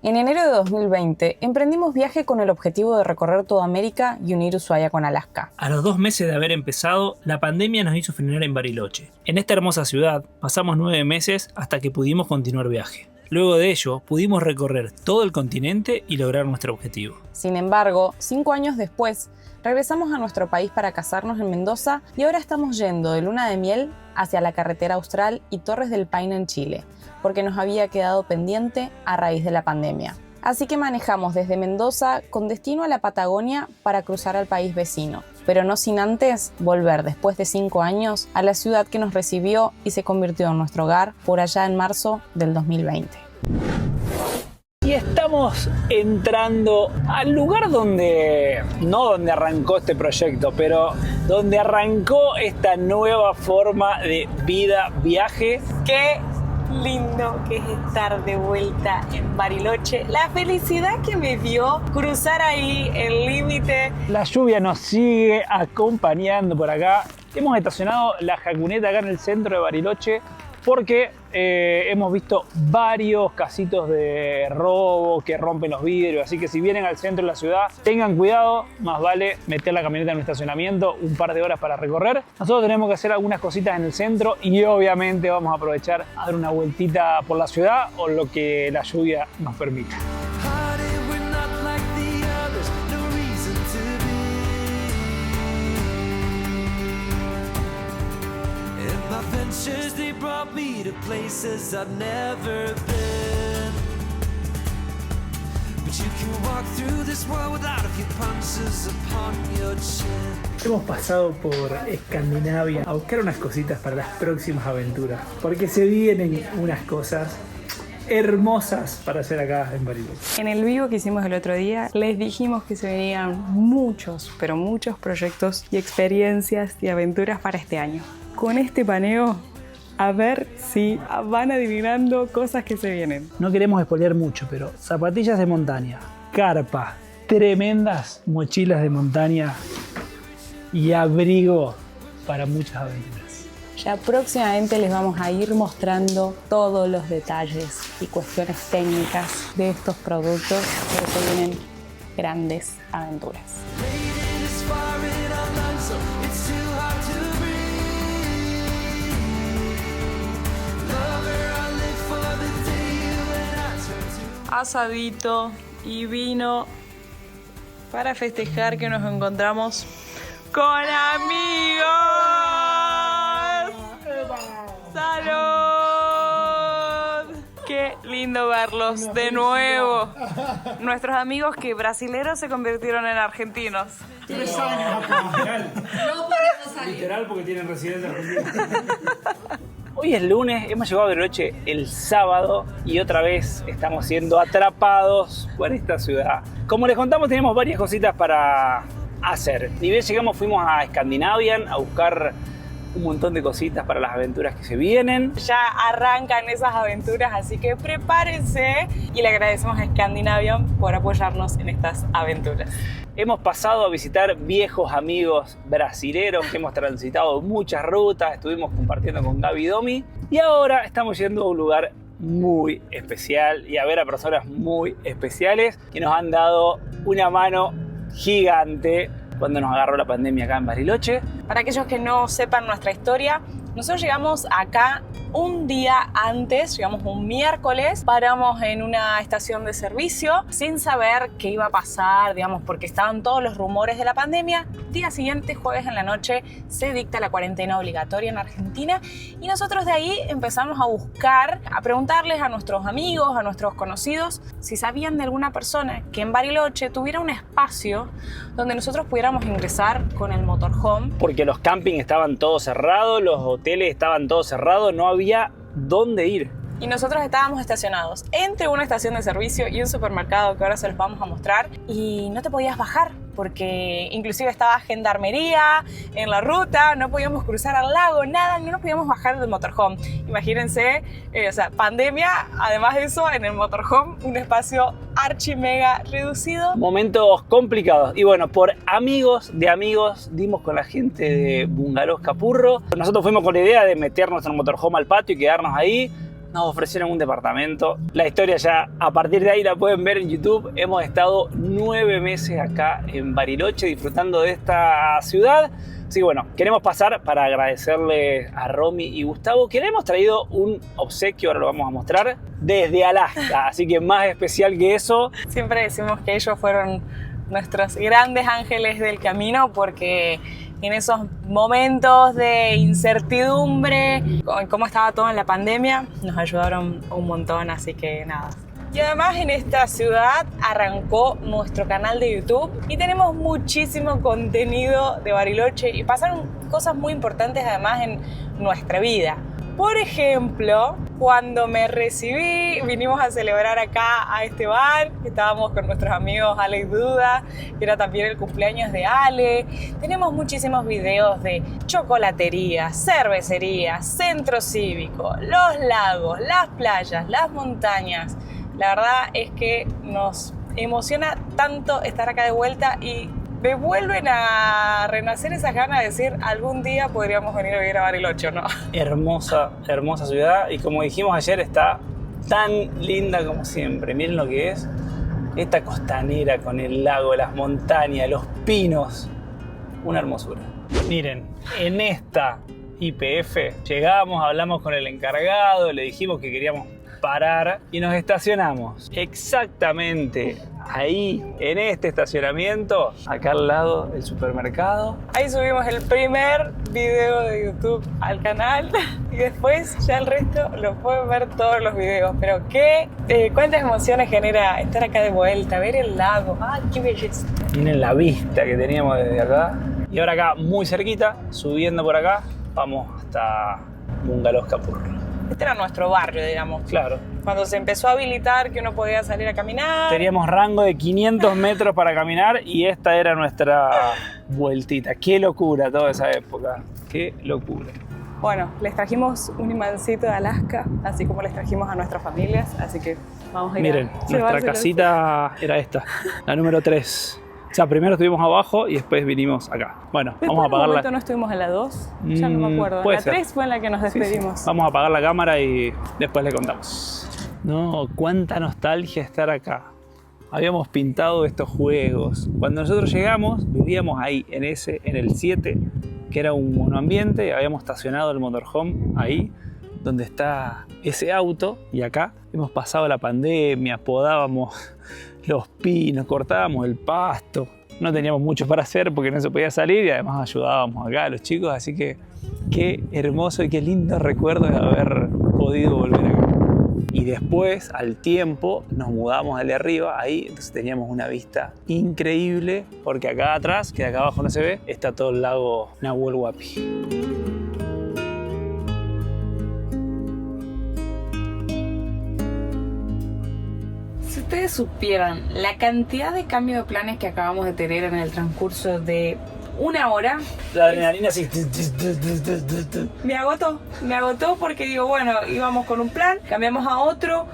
En enero de 2020 emprendimos viaje con el objetivo de recorrer toda América y unir Ushuaia con Alaska. A los 2 meses de haber empezado, la pandemia nos hizo frenar en Bariloche. En esta hermosa ciudad pasamos 9 meses hasta que pudimos continuar viaje. Luego de ello, pudimos recorrer todo el continente y lograr nuestro objetivo. Sin embargo, 5 años después, regresamos a nuestro país para casarnos en Mendoza y ahora estamos yendo de luna de miel hacia la carretera austral y Torres del Paine en Chile, porque nos había quedado pendiente a raíz de la pandemia. Así que manejamos desde Mendoza con destino a la Patagonia para cruzar al país vecino, pero no sin antes volver después de 5 años a la ciudad que nos recibió y se convirtió en nuestro hogar por allá en marzo del 2020. Y estamos entrando al lugar no donde arrancó este proyecto, pero donde arrancó esta nueva forma de vida, viaje. ¡Qué lindo que es estar de vuelta en Bariloche! La felicidad que me dio cruzar ahí el límite. La lluvia nos sigue acompañando por acá. Hemos estacionado la jacuneta acá en el centro de Bariloche porque hemos visto varios casitos de robo que rompen los vidrios, así que si vienen al centro de la ciudad, tengan cuidado, más vale meter la camioneta en un estacionamiento, un par de horas para recorrer. Nosotros tenemos que hacer algunas cositas en el centro y obviamente vamos a aprovechar a dar una vueltita por la ciudad o lo que la lluvia nos permita. They brought me to places I've never been. But you can walk through this world without a few punches upon your chin. Hemos pasado por Escandinavia a buscar unas cositas para las próximas aventuras, porque se vienen unas cosas hermosas para hacer acá en Bariloche. En el vivo que hicimos el otro día, les dijimos que se venían muchos, pero muchos proyectos y experiencias y aventuras para este año. Con este paneo, a ver si van adivinando cosas que se vienen. No queremos spoilear mucho, pero zapatillas de montaña, carpa, tremendas mochilas de montaña y abrigo para muchas aventuras. Ya próximamente les vamos a ir mostrando todos los detalles y cuestiones técnicas de estos productos, porque se vienen grandes aventuras. Asadito y vino para festejar que nos encontramos con amigos. ¡Salud! Qué lindo verlos de nuevo. Nuestros amigos que brasileros se convirtieron en argentinos. 3 años acá. No podemos salir. Literal porque tienen residencia argentina. Hoy es lunes, hemos llegado a Bariloche el sábado y otra vez estamos siendo atrapados por esta ciudad. Como les contamos, tenemos varias cositas para hacer. Ni bien llegamos, fuimos a Scandinavian a buscar un montón de cositas para las aventuras que se vienen. Ya arrancan esas aventuras, así que prepárense y le agradecemos a Scandinavian por apoyarnos en estas aventuras. Hemos pasado a visitar viejos amigos brasileros que hemos transitado muchas rutas, estuvimos compartiendo con Gaby y Domi y ahora estamos yendo a un lugar muy especial y a ver a personas muy especiales que nos han dado una mano gigante cuando nos agarró la pandemia acá en Bariloche. Para aquellos que no sepan nuestra historia, nosotros llegamos acá un día antes, llegamos un miércoles, paramos en una estación de servicio sin saber qué iba a pasar, digamos, porque estaban todos los rumores de la pandemia. Día siguiente, jueves en la noche, se dicta la cuarentena obligatoria en Argentina y nosotros de ahí empezamos a buscar, a preguntarles a nuestros amigos, a nuestros conocidos, si sabían de alguna persona que en Bariloche tuviera un espacio donde nosotros pudiéramos ingresar con el motorhome. Porque los campings estaban todos cerrados, los hoteles estaban todos cerrados, no había dónde ir. Y nosotros estábamos estacionados entre una estación de servicio y un supermercado que ahora se los vamos a mostrar y no te podías bajar porque inclusive estaba gendarmería en la ruta, no podíamos cruzar al lago, nada, no nos podíamos bajar del motorhome. Imagínense, pandemia, además de eso, en el motorhome, un espacio archi mega reducido. Momentos complicados. Y bueno, por amigos de amigos, dimos con la gente de Bungalows Capurro. Nosotros fuimos con la idea de meternos en el motorhome al patio y quedarnos ahí. nos ofrecieron un departamento. La historia ya a partir de ahí la pueden ver en YouTube. Hemos estado 9 meses acá en Bariloche disfrutando de esta ciudad. Así que bueno, queremos pasar para agradecerle a Romy y Gustavo que le hemos traído un obsequio, ahora lo vamos a mostrar, desde Alaska. Así que más especial que eso. Siempre decimos que ellos fueron nuestros grandes ángeles del camino porque en esos momentos de incertidumbre, cómo estaba todo en la pandemia, nos ayudaron un montón, así que nada. Y además en esta ciudad arrancó nuestro canal de YouTube y tenemos muchísimo contenido de Bariloche y pasaron cosas muy importantes además en nuestra vida. Por ejemplo, cuando me recibí, vinimos a celebrar acá a este bar, estábamos con nuestros amigos Ale y Duda, que era también el cumpleaños de Ale. Tenemos muchísimos videos de chocolatería, cervecería, centro cívico, los lagos, las playas, las montañas. La verdad es que nos emociona tanto estar acá de vuelta y me vuelven a renacer esas ganas de decir algún día podríamos venir a vivir a Bariloche, ¿no? Hermosa, hermosa ciudad y como dijimos ayer está tan linda como siempre. Miren lo que es esta costanera con el lago, las montañas, los pinos. Una hermosura. Miren, en esta YPF llegamos, hablamos con el encargado, le dijimos que queríamos parar y nos estacionamos exactamente ahí, en este estacionamiento, acá al lado del supermercado. Ahí subimos el primer video de YouTube al canal y después ya el resto lo pueden ver todos los videos. Pero cuántas emociones genera estar acá de vuelta, ver el lago. ¡Ay, qué belleza! Miren la vista que teníamos desde acá. Y ahora acá, muy cerquita, subiendo por acá, vamos hasta Bungalows Capurro. Este era nuestro barrio, digamos. Claro. Cuando se empezó a habilitar que uno podía salir a caminar. Teníamos rango de 500 metros para caminar y esta era nuestra vueltita. ¡Qué locura toda esa época! ¡Qué locura! Bueno, les trajimos un imancito de Alaska, así como les trajimos a nuestras familias, así que vamos a ir. Miren, nuestra casita era esta, la número 3. O sea, primero estuvimos abajo y después vinimos acá. Bueno, Después vamos a apagar en un la... momento no estuvimos en la 2, ya no me acuerdo. puede La ser. 3 fue en la que nos despedimos. Sí. Vamos a apagar la cámara y después le contamos. No, cuánta nostalgia estar acá. Habíamos pintado estos juegos. Cuando nosotros llegamos, vivíamos ahí, en el 7, que era un monoambiente, y habíamos estacionado el motorhome ahí, donde está ese auto, y acá hemos pasado la pandemia, podábamos los pinos, cortábamos el pasto. No teníamos mucho para hacer porque no se podía salir y además ayudábamos acá a los chicos, así que qué hermoso y qué lindo recuerdo de haber podido volver acá. Y después, al tiempo, nos mudamos al de arriba, ahí, entonces teníamos una vista increíble, porque acá atrás, que de acá abajo no se ve, está todo el lago Nahuel Huapi. Si ustedes supieran la cantidad de cambio de planes que acabamos de tener en el transcurso de una hora, La adrenalina así... me agotó porque digo, bueno, íbamos con un plan, cambiamos a otro,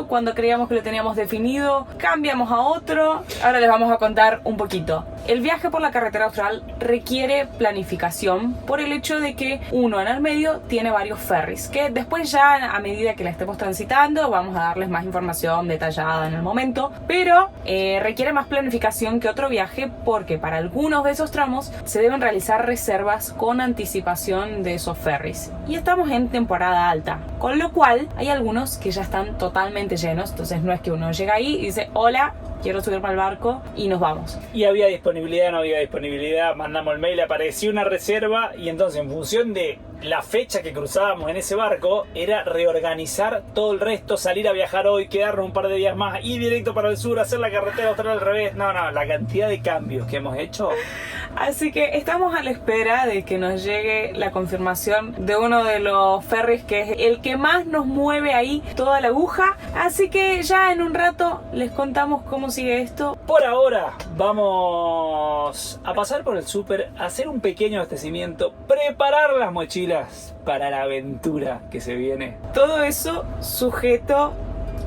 cuando creíamos que lo teníamos definido, cambiamos a otro. Ahora les vamos a contar un poquito. El viaje por la carretera austral requiere planificación por el hecho de que uno en el medio tiene varios ferries, que después ya a medida que la estemos transitando vamos a darles más información detallada en el momento, pero requiere más planificación que otro viaje porque para algunos de esos tramos se deben realizar reservas con anticipación de esos ferries. Y estamos en temporada alta, con lo cual hay algunos que ya están totalmente llenos, entonces no es que uno llega ahí y dice hola, quiero subirme al barco y nos vamos. Y había disponibilidad, no había disponibilidad, mandamos el mail, apareció una reserva y entonces en función de la fecha que cruzábamos en ese barco era reorganizar todo el resto, salir a viajar hoy, quedarnos un par de días más, ir directo para el sur, hacer la carretera austral al revés. No, la cantidad de cambios que hemos hecho. Así que estamos a la espera de que nos llegue la confirmación de uno de los ferries que es el que más nos mueve ahí toda la aguja. Así que ya en un rato les contamos cómo sigue esto. Por ahora vamos a pasar por el súper, hacer un pequeño abastecimiento, preparar las mochilas para la aventura que se viene. Todo eso sujeto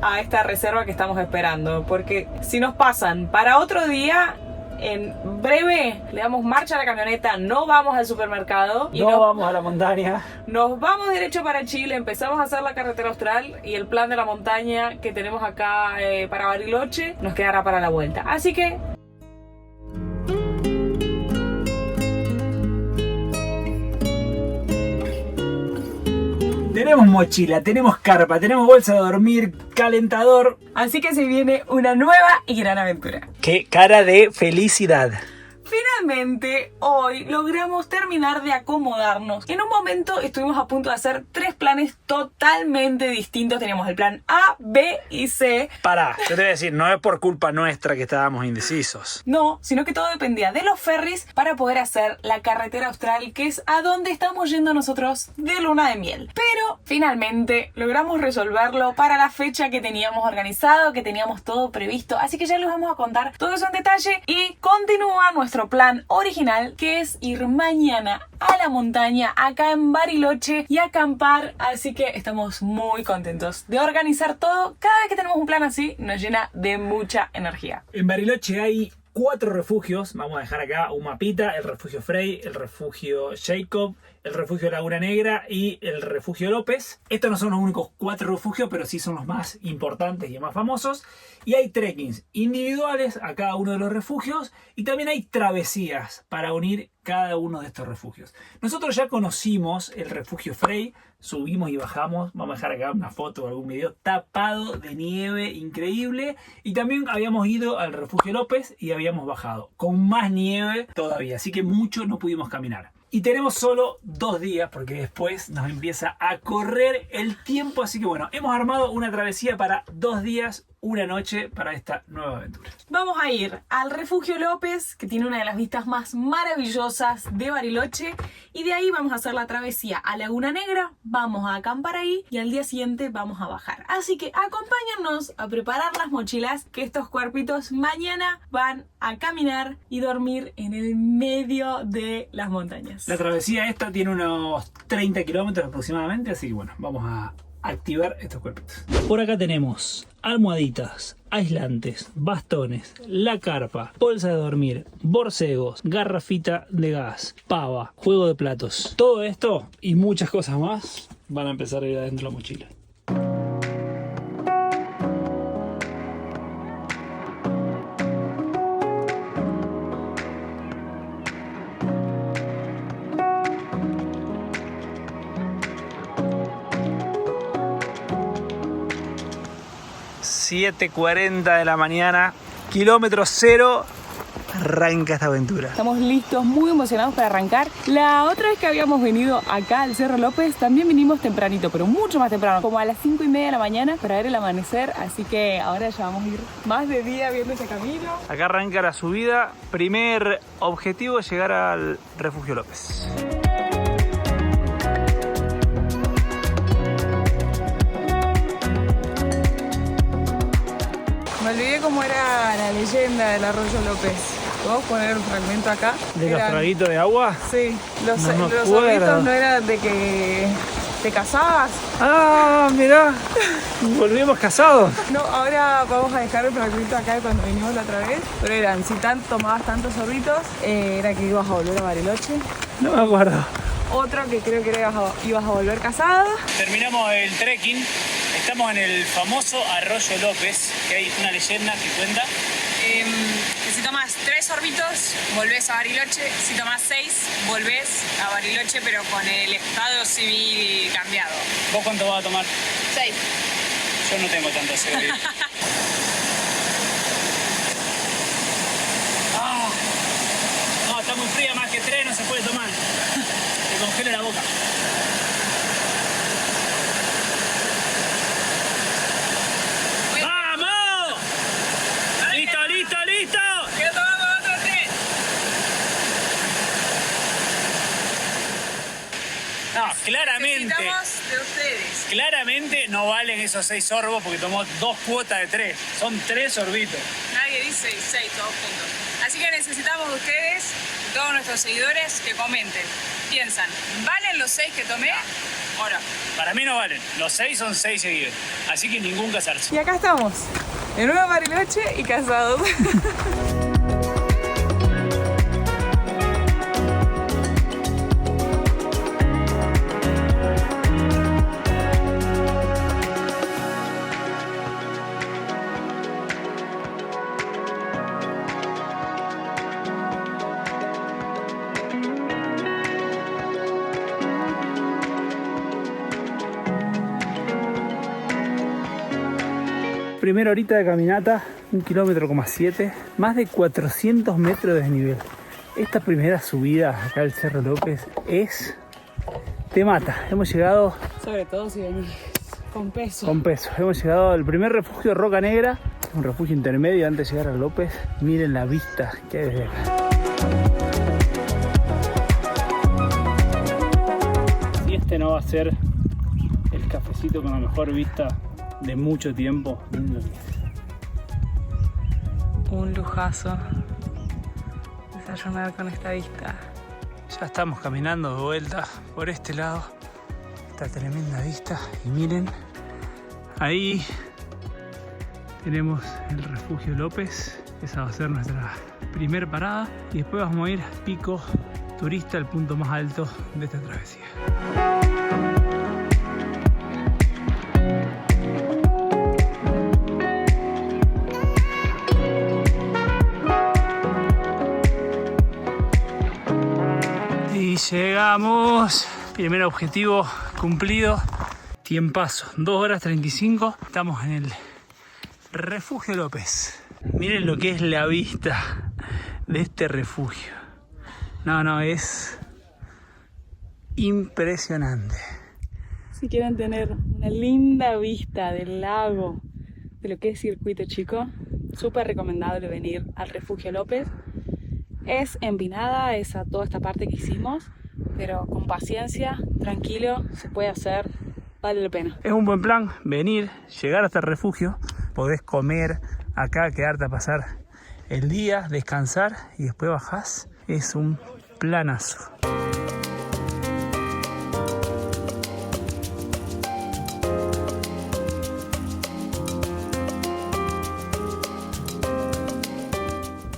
a esta reserva que estamos esperando, porque si nos pasan para otro día, en breve le damos marcha a la camioneta, no vamos al supermercado y No vamos a la montaña. nos vamos derecho para Chile, empezamos a hacer la carretera austral y el plan de la montaña que tenemos acá para Bariloche nos quedará para la vuelta. Así que Tenemos mochila, tenemos carpa, tenemos bolsa de dormir, calentador. así que se viene una nueva y gran aventura. ¡Qué cara de felicidad! Finalmente, hoy logramos terminar de acomodarnos. En un momento estuvimos a punto de hacer 3 planes totalmente distintos. Teníamos el plan A, B y C. Pará, yo te voy a decir, no es por culpa nuestra que estábamos indecisos. No, sino que todo dependía de los ferries para poder hacer la carretera austral, que es a donde estamos yendo nosotros de luna de miel. Pero finalmente logramos resolverlo para la fecha que teníamos organizado, que teníamos todo previsto. Así que ya les vamos a contar todo eso en detalle y continúa nuestro plan original, que es ir mañana a la montaña acá en Bariloche y acampar. Así que estamos muy contentos de organizar todo. Cada vez que tenemos un plan así nos llena de mucha energía. En Bariloche hay 4 refugios. Vamos a dejar acá un mapita: el refugio Frey, el refugio Jacob, el refugio Laguna Negra y el refugio López. Estos no son los únicos 4 refugios, pero sí son los más importantes y más famosos. Y hay trekkings individuales a cada uno de los refugios y también hay travesías para unir cada uno de estos refugios. Nosotros ya conocimos el refugio Frey, subimos y bajamos. Vamos a dejar acá una foto o algún video tapado de nieve increíble. Y también habíamos ido al refugio López y habíamos bajado con más nieve todavía, así que mucho no pudimos caminar. Y tenemos solo 2 días porque después nos empieza a correr el tiempo. Así que bueno, hemos armado una travesía para 2 días, 1 noche para esta nueva aventura. Vamos a ir al refugio López, que tiene una de las vistas más maravillosas de Bariloche. Y de ahí vamos a hacer la travesía a Laguna Negra, vamos a acampar ahí y al día siguiente vamos a bajar. Así que acompáñennos a preparar las mochilas, que estos cuerpitos mañana van a caminar y dormir en el medio de las montañas. La travesía esta tiene unos 30 kilómetros aproximadamente, así que bueno, vamos a activar estos cuerpitos. Por acá tenemos almohaditas, aislantes, bastones, la carpa, bolsa de dormir, borcegos, garrafita de gas, pava, juego de platos. Todo esto y muchas cosas más van a empezar a ir adentro de la mochila. ...7:40 de la mañana, kilómetro 0, arranca esta aventura. Estamos listos, muy emocionados para arrancar. La otra vez que habíamos venido acá al Cerro López, también vinimos tempranito, pero mucho más temprano, como a las 5:30 de la mañana para ver el amanecer. Así que ahora ya vamos a ir más de día viendo ese camino. Acá arranca la subida. Primer objetivo, llegar al refugio López. Me olvidé cómo era la leyenda del Arroyo López. ¿Podemos poner un fragmento acá? ¿De los traguitos de agua? Sí, los No me acuerdo. sorbitos no eran de que te casabas. ¡Ah, mirá! Volvimos casados. No, ahora vamos a dejar el fragmento acá de cuando vinimos la otra vez. Pero eran, si tomabas tantos sorbitos, era que ibas a volver a Bariloche. No me acuerdo. Otro que creo que ibas a volver casada. Terminamos el trekking. Estamos en el famoso Arroyo López, que hay una leyenda que cuenta. Que si tomas 3 sorbitos, volvés a Bariloche. Si tomas 6, volvés a Bariloche, pero con el estado civil cambiado. ¿Vos cuánto vas a tomar? 6. Yo no tengo tanta seguridad. No, está muy fría, más que 3 no se puede tomar. Te congela la boca. ¡Vamos! ¡Listo, listo, listo! ¿Qué tomamos otros 3? No, claramente. Necesitamos de ustedes. Claramente no valen esos 6 sorbos porque tomó 2 cuotas de 3. Son 3 sorbitos. Nadie dice 6 todos juntos. Así que necesitamos de ustedes, de todos nuestros seguidores, que comenten. Piensan, ¿valen los 6 que tomé? Ahora. Para mí no valen. Los 6 son 6 seguidos. Así que ningún casarse. Y acá estamos, de nuevo en Bariloche y casados. primera horita de caminata, 1,7 kilómetros, más de 400 metros de desnivel. Esta primera subida acá al Cerro López te mata. Hemos llegado Sobre todo si venís con peso. con peso. Hemos llegado al primer refugio, Roca Negra, un refugio intermedio antes de llegar a López. Miren la vista que hay desde acá. Si este no va a ser el cafecito con la mejor vista de mucho tiempo, miren lo que es. Un lujazo desayunar con esta vista. Ya estamos caminando de vuelta por este lado. Esta tremenda vista. Y miren, ahí tenemos el refugio López. Esa va a ser nuestra primer parada. Y después vamos a ir a Pico Turista, el punto más alto de esta travesía. Y llegamos. Primer objetivo cumplido. Tiempazo, 2 horas 35. Estamos en el refugio López. Miren lo que es la vista de este refugio. No, es impresionante. Si quieren tener una linda vista del lago, de lo que es Circuito Chico, súper recomendable venir al refugio López. Es empinada, es a toda esta parte que hicimos, pero con paciencia, tranquilo, se puede hacer, vale la pena. Es un buen plan venir, llegar hasta el refugio, podés comer acá, quedarte a pasar el día, descansar y después bajás. Es un planazo.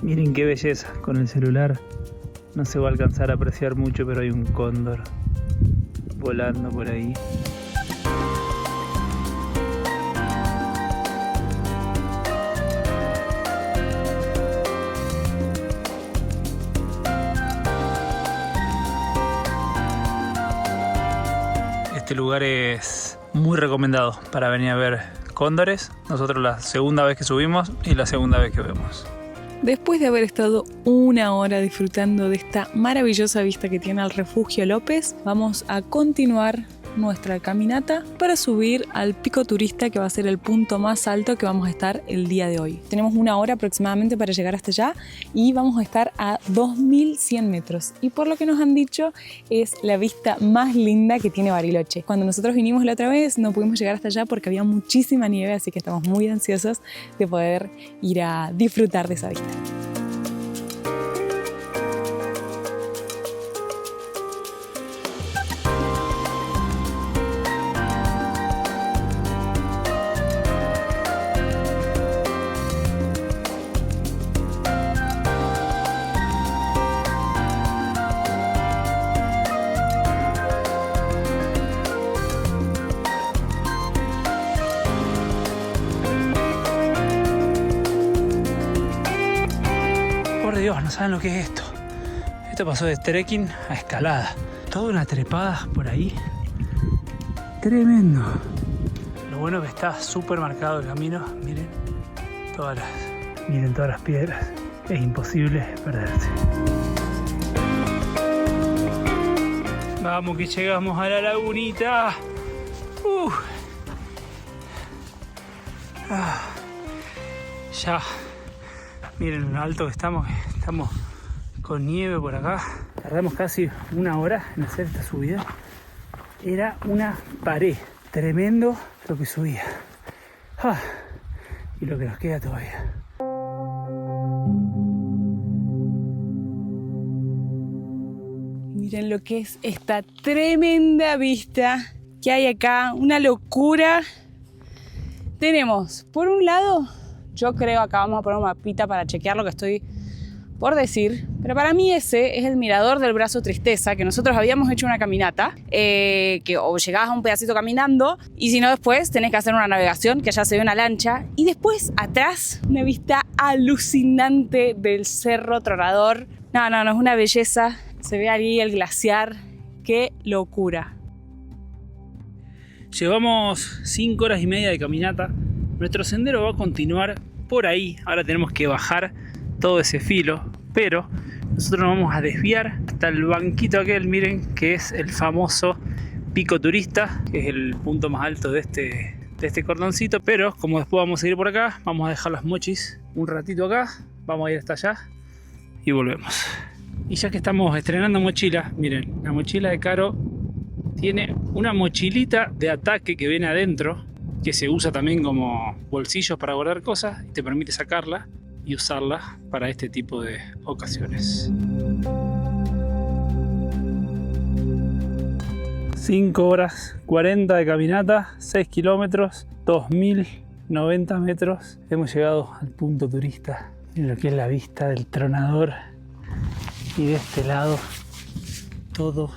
Miren qué belleza, con el celular no se va a alcanzar a apreciar mucho, pero hay un cóndor volando por ahí. Este lugar es muy recomendado para venir a ver cóndores. Nosotros la segunda vez que subimos y la segunda vez que vemos. Después de haber estado 1 hora disfrutando de esta maravillosa vista que tiene el refugio López, vamos a continuar nuestra caminata para subir al Pico Turista, que va a ser el punto más alto que vamos a estar el día de hoy. Tenemos 1 hora aproximadamente para llegar hasta allá y vamos a estar a 2100 metros. Y por lo que nos han dicho, es la vista más linda que tiene Bariloche. Cuando nosotros vinimos la otra vez no pudimos llegar hasta allá porque había muchísima nieve, así que estamos muy ansiosos de poder ir a disfrutar de esa vista. Dios, no saben lo que es esto. Esto pasó de trekking a escalada. Toda una trepada por ahí. Tremendo. Lo bueno es que está súper marcado el camino. Miren todas las piedras. Es imposible perderse. Vamos que llegamos a la lagunita. Ya. Miren lo alto que estamos con nieve por acá. Tardamos casi 1 hora en hacer esta subida. Era una pared. Tremendo lo que subía. Y lo que nos queda todavía. Miren lo que es esta tremenda vista que hay acá. Una locura. Tenemos, por un lado, yo creo, acá vamos a poner un mapita para chequear lo que estoy por decir, pero para mí ese es el mirador del Brazo Tristeza, que nosotros habíamos hecho una caminata, que o llegabas a un pedacito caminando, y si no después tenés que hacer una navegación, que allá se ve una lancha, y después atrás una vista alucinante del Cerro Tronador. No, es una belleza, se ve ahí el glaciar, qué locura. Llevamos 5 horas y media de caminata. Nuestro sendero va a continuar por ahí. Ahora tenemos que bajar todo ese filo, pero nosotros nos vamos a desviar hasta el banquito aquel, miren, que es el famoso Pico Turista, que es el punto más alto de este cordoncito. Pero como después vamos a ir por acá, vamos a dejar las mochis un ratito acá, vamos a ir hasta allá y volvemos. Y ya que estamos estrenando mochila, miren, la mochila de Caro tiene una mochilita de ataque que viene adentro, que se usa también como bolsillos para guardar cosas y te permite sacarla y usarla para este tipo de ocasiones. 5 horas 40 de caminata, 6 kilómetros, 2090 metros. Hemos llegado al punto turista. Miren lo que es la vista del Tronador. Y de este lado, todo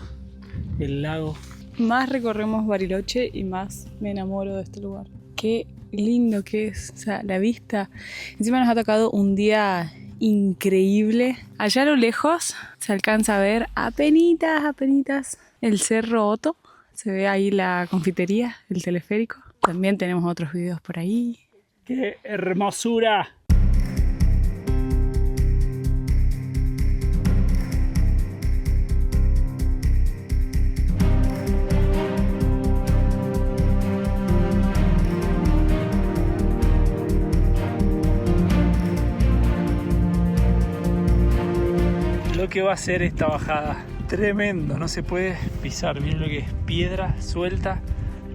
el lago. Más recorremos Bariloche y más me enamoro de este lugar. Qué lindo que es, o sea, la vista. Encima nos ha tocado un día increíble. Allá a lo lejos se alcanza a ver apenitas el Cerro Otto. Se ve ahí la confitería, el teleférico. También tenemos otros videos por ahí. ¡Qué hermosura! Lo que va a ser esta bajada, tremendo, no se puede pisar, miren lo que es piedra suelta,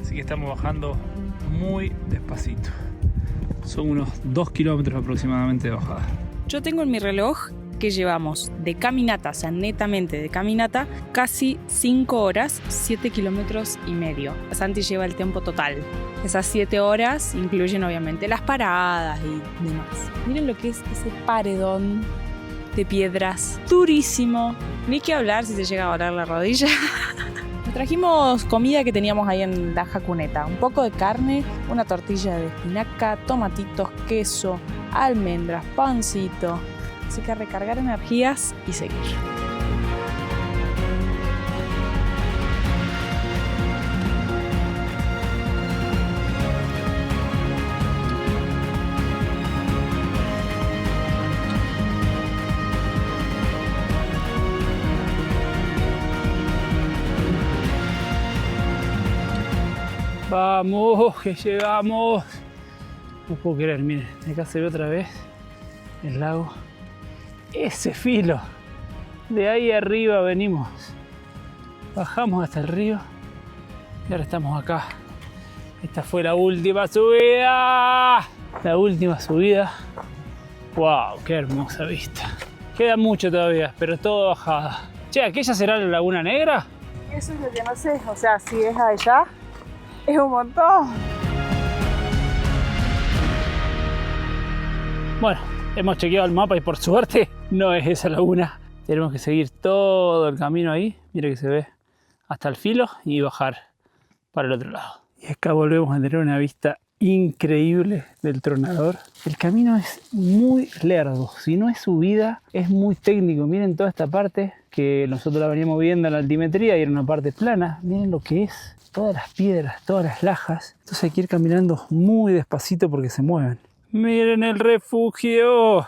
así que estamos bajando muy despacito. Son unos 2 kilómetros aproximadamente de bajada. Yo tengo en mi reloj que llevamos de caminata, o sea, netamente de caminata, casi 5 horas, 7 kilómetros y medio. Santi lleva el tiempo total. Esas 7 horas incluyen obviamente las paradas y demás. Miren lo que es ese paredón de piedras, durísimo. Ni que hablar si se llega a doler la rodilla. Nos trajimos comida que teníamos ahí en la jacuneta. Un poco de carne, una tortilla de espinaca, tomatitos, queso, almendras, pancito. Así que a recargar energías y seguir. Vamos, que llegamos. No puedo creer, miren, acá se ve otra vez el lago. Ese filo. De ahí arriba venimos. Bajamos hasta el río. Y ahora estamos acá. Esta fue la última subida. La última subida. Wow, qué hermosa vista. Queda mucho todavía, pero todo bajada. Che, ¿aquella será la Laguna Negra? Eso es lo que no sé. O sea, si es allá, es un montón. Bueno, hemos chequeado el mapa y por suerte no es esa laguna. Tenemos que seguir todo el camino ahí. Mira que se ve hasta el filo y bajar para el otro lado. Y acá volvemos a tener una vista increíble del Tronador. El camino es muy largo. Si no es subida, es muy técnico. Miren toda esta parte que nosotros la veníamos viendo en la altimetría y era una parte plana. Miren lo que es. Todas las piedras, todas las lajas. Entonces hay que ir caminando muy despacito porque se mueven. Miren el refugio.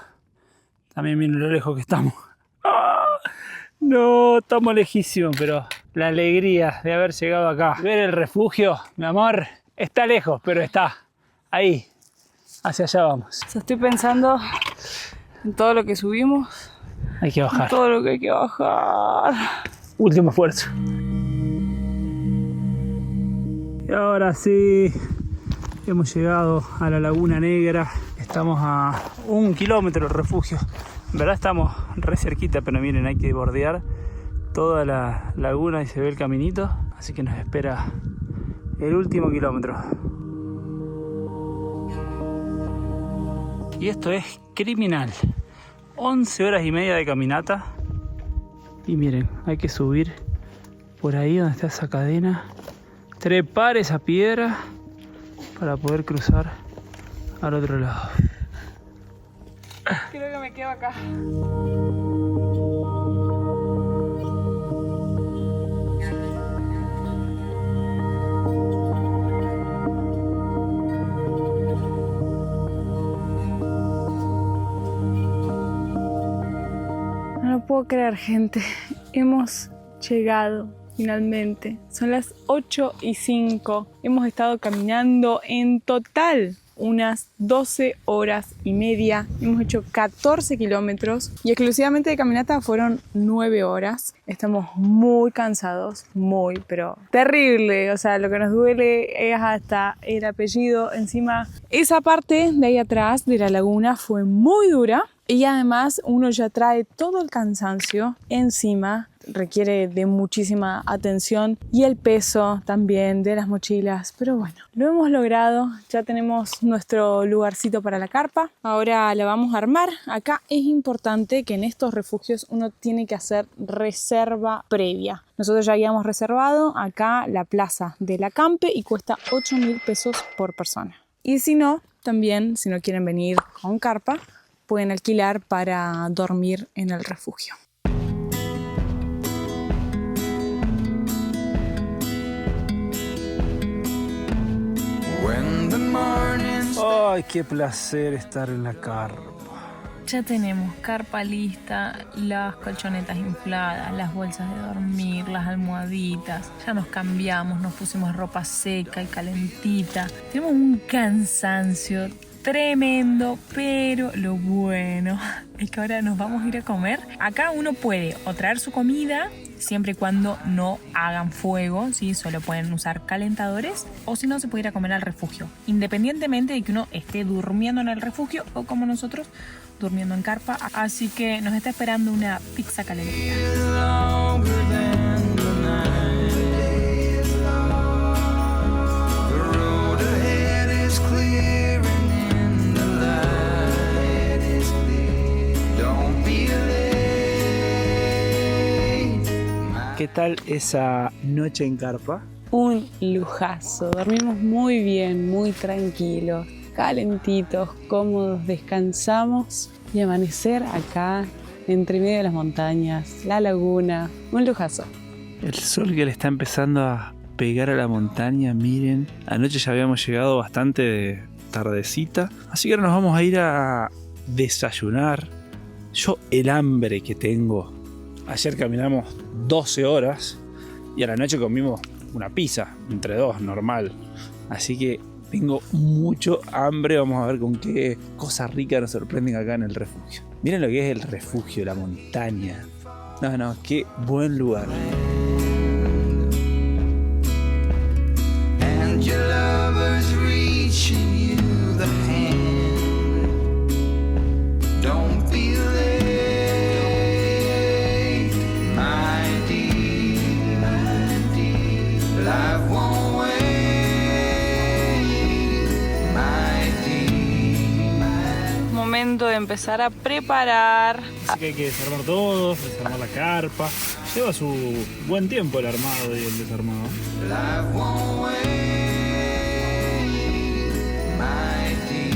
También miren lo lejos que estamos. ¡Ah! No, estamos lejísimos, pero la alegría de haber llegado acá. Ver el refugio, mi amor, está lejos, pero está ahí. Hacia allá vamos. O sea, estoy pensando en todo lo que subimos. Hay que bajar. Todo lo que hay que bajar. Último esfuerzo. Y ahora sí, hemos llegado a la Laguna Negra. Estamos a 1 kilómetro del refugio. En verdad estamos re cerquita, pero miren, hay que bordear toda la laguna y se ve el caminito. Así que nos espera el último kilómetro. Y esto es criminal. 11 horas y media de caminata. Y miren, hay que subir por ahí donde está esa cadena. Trepar esa piedra para poder cruzar al otro lado. Creo que me quedo acá. No puedo creer, gente. Hemos llegado finalmente. Son las 8:05. Hemos estado caminando en total unas 12 horas y media. Hemos hecho 14 kilómetros y exclusivamente de caminata fueron 9 horas. Estamos muy cansados, pero terrible. O sea, lo que nos duele es hasta el apellido. Encima, esa parte de ahí atrás de la laguna fue muy dura y además uno ya trae todo el cansancio encima. Requiere de muchísima atención y el peso también de las mochilas, pero bueno, lo hemos logrado. Ya tenemos nuestro lugarcito para la carpa, ahora la vamos a armar. Acá es importante que en estos refugios uno tiene que hacer reserva previa. Nosotros ya habíamos reservado acá la plaza del acampe y cuesta 8.000 pesos por persona. Y si no, también si no quieren venir con carpa, pueden alquilar para dormir en el refugio. Ay, qué placer estar en la carpa. Ya tenemos carpa lista, las colchonetas infladas, las bolsas de dormir, las almohaditas. Ya nos cambiamos, nos pusimos ropa seca y calentita. Tenemos un cansancio tremendo, pero lo bueno es que ahora nos vamos a ir a comer. Acá uno puede o traer su comida, siempre y cuando no hagan fuego, ¿sí? Solo pueden usar calentadores, o si no se puede ir a comer al refugio, independientemente de que uno esté durmiendo en el refugio o como nosotros, durmiendo en carpa. Así que nos está esperando una pizza calentita. ¿Qué tal esa noche en carpa? Un lujazo, dormimos muy bien, muy tranquilos, calentitos, cómodos, descansamos y amanecer acá entre medio de las montañas, la laguna, un lujazo. El sol que le está empezando a pegar a la montaña, miren. Anoche ya habíamos llegado bastante tardecita, así que ahora nos vamos a ir a desayunar. Yo el hambre que tengo. Ayer caminamos 12 horas y a la noche comimos una pizza, entre dos, normal. Así que tengo mucho hambre. Vamos a ver con qué cosas ricas nos sorprenden acá en el refugio. Miren lo que es el refugio, la montaña. No, qué buen lugar. And your lover's reaching you the hand. Don't be late, my dear, life won't wait, my dear. Momento de empezar a preparar. Así que hay que desarmar todo, desarmar la carpa. Lleva su buen tiempo el armado y el desarmado. Life won't wait, my dear.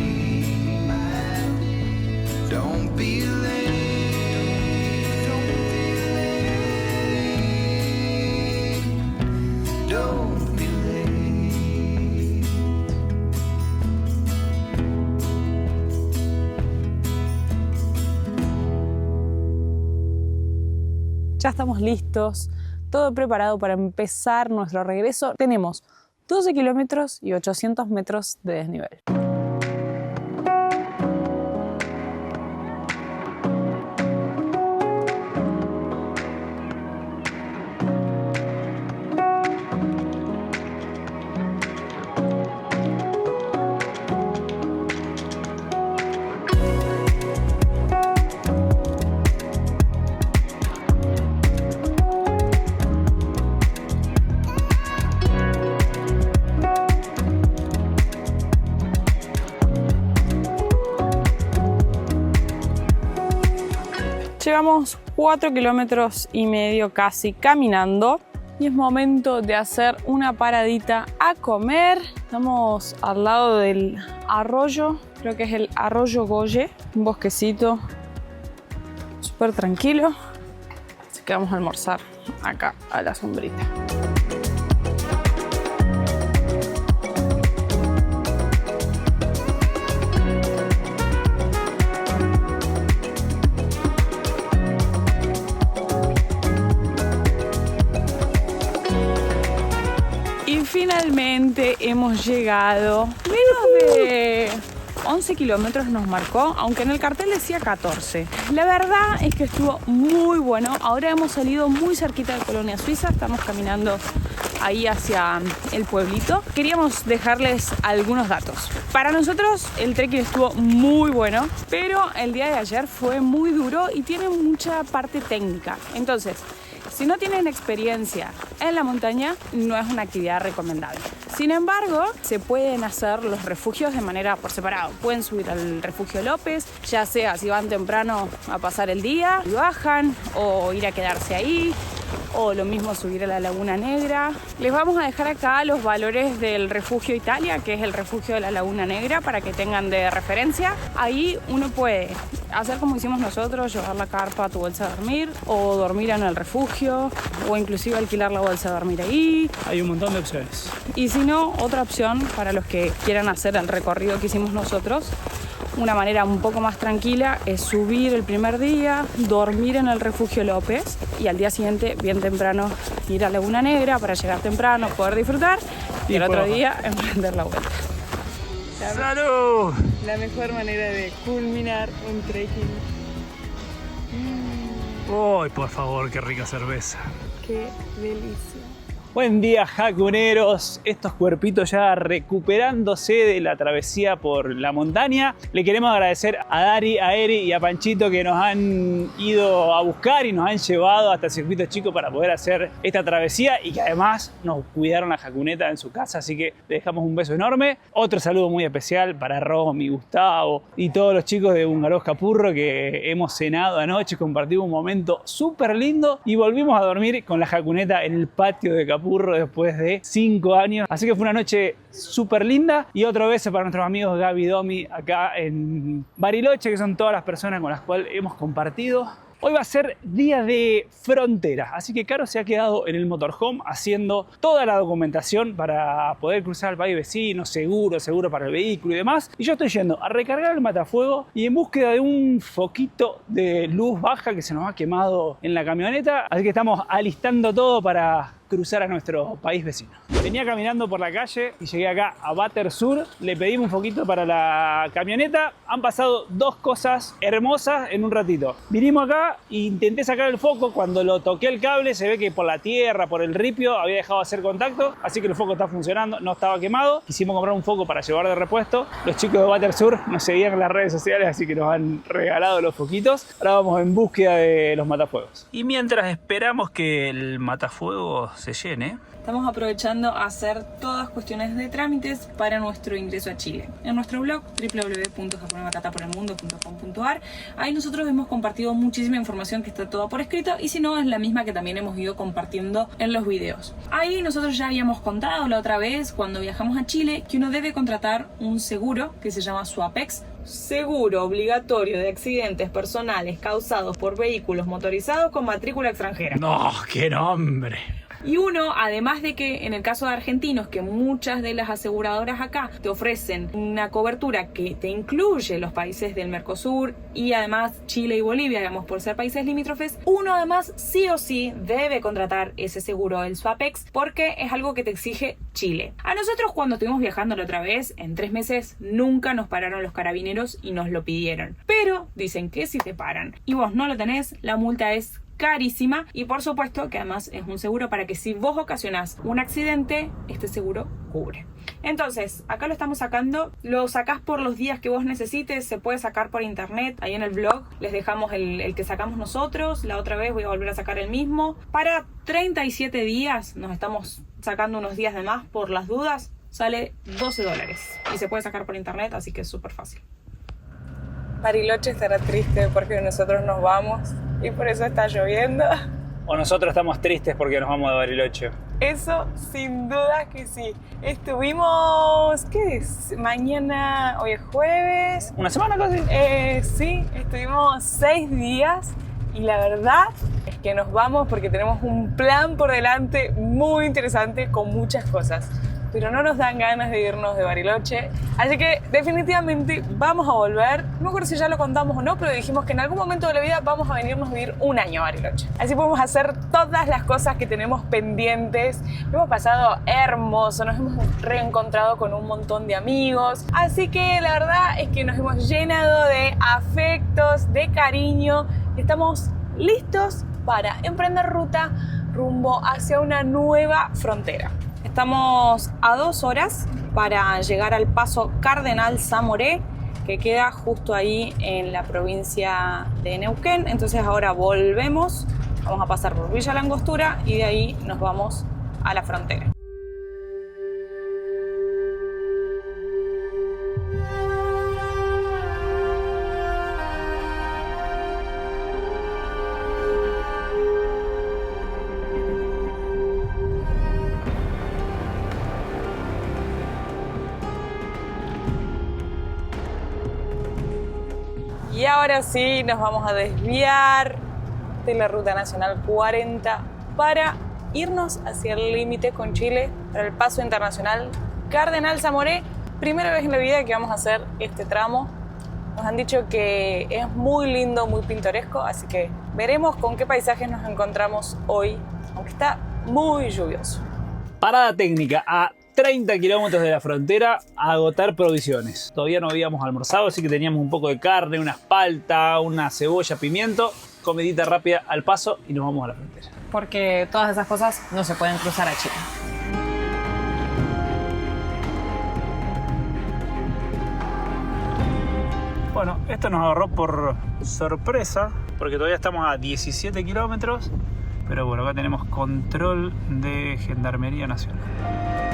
Don't be late, don't be late, don't be late. Ya estamos listos, todo preparado para empezar nuestro regreso. Tenemos 12 kilómetros y 800 metros de desnivel. Llevamos 4 kilómetros y medio casi caminando y es momento de hacer una paradita a comer. Estamos al lado del arroyo, creo que es el arroyo Goye, un bosquecito súper tranquilo. Así que vamos a almorzar acá a la sombrita. finalmente hemos llegado. Menos de 11 kilómetros nos marcó, aunque en el cartel decía 14. La verdad es que estuvo muy bueno. Ahora hemos salido muy cerquita de Colonia Suiza, estamos caminando ahí hacia el pueblito. Queríamos dejarles algunos datos. Para nosotros el trekking estuvo muy bueno, pero el día de ayer fue muy duro y tiene mucha parte técnica. Entonces, si no tienen experiencia en la montaña, no es una actividad recomendable. Sin embargo, se pueden hacer los refugios de manera por separado. Pueden subir al refugio López, ya sea si van temprano a pasar el día y bajan, o ir a quedarse ahí, o lo mismo subir a la Laguna Negra. Les vamos a dejar acá los valores del refugio Italia, que es el refugio de la Laguna Negra, para que tengan de referencia. Ahí uno puede hacer como hicimos nosotros, llevar la carpa a tu bolsa de dormir, o dormir en el refugio, o inclusive alquilar la bolsa de dormir ahí. Hay un montón de opciones. Y si no, otra opción para los que quieran hacer el recorrido que hicimos nosotros, una manera un poco más tranquila, es subir el primer día, dormir en el refugio López y al día siguiente, bien temprano, ir a Laguna Negra para llegar temprano, poder disfrutar y el otro día emprender la vuelta. ¡Salud! La mejor manera de culminar un trekking. ¡Uy, por favor, qué rica cerveza! ¡Qué delicia! Buen día, jacuneros. Estos cuerpitos ya recuperándose de la travesía por la montaña. Le queremos agradecer a Dari, a Eri y a Panchito que nos han ido a buscar y nos han llevado hasta el circuito chico para poder hacer esta travesía y que además nos cuidaron la jacuneta en su casa, así que le dejamos un beso enorme. Otro saludo muy especial para Romy, Gustavo y todos los chicos de Bungaroz Capurro que hemos cenado anoche, compartimos un momento súper lindo y volvimos a dormir con la jacuneta en el patio de Capurro después de 5 años. Así que fue una noche súper linda. Y otro beso para nuestros amigos Gaby y Domi acá en Bariloche, que son todas las personas con las cuales hemos compartido. Hoy va a ser día de frontera, así que Caro se ha quedado en el motorhome haciendo toda la documentación para poder cruzar al país vecino, seguro para el vehículo y demás. Y yo estoy yendo a recargar el matafuego y en búsqueda de un foquito de luz baja que se nos ha quemado en la camioneta. Así que estamos alistando todo para cruzar a nuestro país vecino. Venía caminando por la calle y llegué acá a Bater Sur, le pedimos un foquito para la camioneta. Han pasado dos cosas hermosas en un ratito. Vinimos acá e intenté sacar el foco, cuando lo toqué el cable se ve que por la tierra, por el ripio, había dejado de hacer contacto, así que el foco está funcionando, no estaba quemado. Quisimos comprar un foco para llevar de repuesto. Los chicos de Bater Sur nos seguían en las redes sociales, así que nos han regalado los foquitos. Ahora vamos en búsqueda de los matafuegos. Y mientras esperamos que el matafuego se llene, estamos aprovechando a hacer todas cuestiones de trámites para nuestro ingreso a Chile. En nuestro blog www.jacunematataporelmundo.com.ar, ahí nosotros hemos compartido muchísima información que está toda por escrito, y si no es la misma que también hemos ido compartiendo en los videos. Ahí nosotros ya habíamos contado la otra vez cuando viajamos a Chile que uno debe contratar un seguro que se llama SUAPEX, seguro obligatorio de accidentes personales causados por vehículos motorizados con matrícula extranjera. ¡No, qué nombre! Y uno, además de que en el caso de argentinos, que muchas de las aseguradoras acá te ofrecen una cobertura que te incluye los países del Mercosur y además Chile y Bolivia, digamos, por ser países limítrofes, uno además sí o sí debe contratar ese seguro, el SUAPEX, porque es algo que te exige Chile. A nosotros cuando estuvimos viajando la otra vez, en 3 meses, nunca nos pararon los carabineros y nos lo pidieron. Pero dicen que si te paran y vos no lo tenés, la multa es carísima, y por supuesto que además es un seguro para que si vos ocasionás un accidente, este seguro cubre. Entonces, acá lo estamos sacando, lo sacás por los días que vos necesites, se puede sacar por internet, ahí en el blog les dejamos el que sacamos nosotros, la otra vez voy a volver a sacar el mismo. Para 37 días, nos estamos sacando unos días de más por las dudas, sale $12 y se puede sacar por internet, así que es súper fácil. Bariloche estará triste porque nosotros nos vamos y por eso está lloviendo. O nosotros estamos tristes porque nos vamos de Bariloche. Eso sin duda que sí. Estuvimos, ¿qué es? Mañana, hoy es jueves. ¿Una semana casi? Sí, estuvimos 6 días y la verdad es que nos vamos porque tenemos un plan por delante muy interesante con muchas cosas. pero no nos dan ganas de irnos de Bariloche. Así que definitivamente vamos a volver. No me acuerdo si ya lo contamos o no, pero dijimos que en algún momento de la vida vamos a venirnos a vivir un año a Bariloche. Así podemos hacer todas las cosas que tenemos pendientes. Lo hemos pasado hermoso, nos hemos reencontrado con un montón de amigos. Así que la verdad es que nos hemos llenado de afectos, de cariño. Estamos listos para emprender ruta rumbo hacia una nueva frontera. Estamos a 2 horas para llegar al paso Cardenal Zamoré, que queda justo ahí en la provincia de Neuquén. Entonces ahora volvemos, vamos a pasar por Villa La Angostura y de ahí nos vamos a la frontera. Y ahora sí nos vamos a desviar de la Ruta Nacional 40 para irnos hacia el límite con Chile, para el paso internacional Cardenal Zamoré. Primera vez en la vida que vamos a hacer este tramo. Nos han dicho que es muy lindo, muy pintoresco, así que veremos con qué paisajes nos encontramos hoy, aunque está muy lluvioso. Parada técnica a 30 kilómetros de la frontera a agotar provisiones. Todavía no habíamos almorzado, así que teníamos un poco de carne, una espalta, una cebolla, pimiento, comidita rápida al paso y nos vamos a la frontera. Porque todas esas cosas no se pueden cruzar a Chile. Bueno, esto nos agarró por sorpresa, porque todavía estamos a 17 kilómetros, pero bueno, acá tenemos control de Gendarmería Nacional.